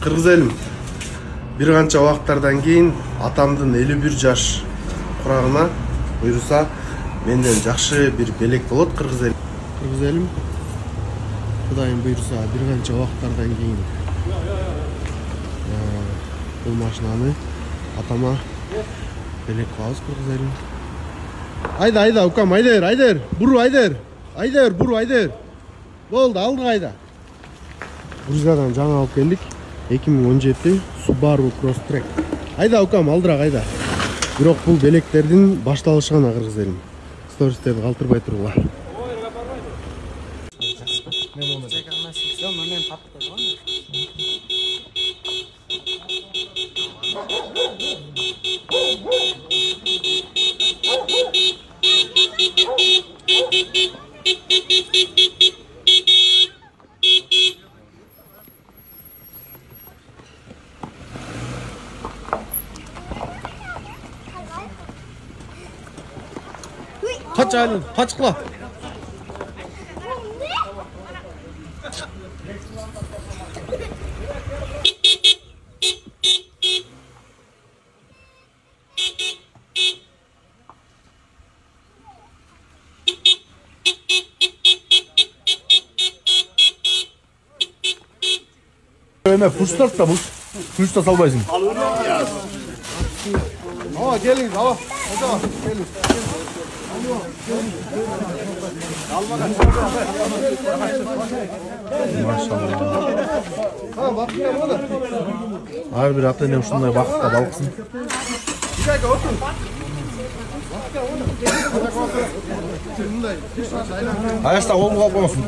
Кыргыз элим. Бир канча убактардан кийин атамдын 51 жаш курагына буйруса менден жакшы бир белек болот кыргыз элим. Кыргыз элим. Кудайым буйруса бир канча убактардан кийин бул машинаны атама белек кылабыз кыргыз элим. Айда, укам, Айдер, буру, Айдер, буру, Айдер. Болду, алдыга айда. Грузиядан жаңа алып келдик. 2017 Subaru Crosstrek. Айда, укам, алдыраак айда. Бирок бул белектердин башталышы гана кыргыз элим. Стористерди калтырбай тургула. Kaç halin? Kaç kıla? Öyle push da bu. Push da salbaysın. Aa gelin, hava. Hocam gelin. Maşallah. Ha bak ya burada. Her bir hafta ne şunday vakıtta balıksın. Bir dakika otur. Ayasta oğlum kalkmasın.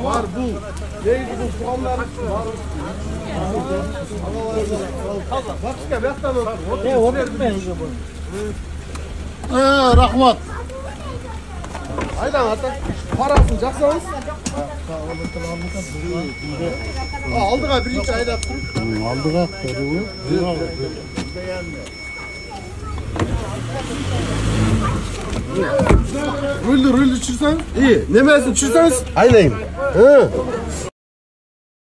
Var bu. Neydi bu soğanlar? Var. Bak işte bekten otur. Ya oturmayın bu. Rahmat. Aydan hatta parasını jaksanız. Aldığa birinci ayda turib. Aldığa Ruldu düşürseniz iyi. Nemesini düşürseniz Aynayım. Hı.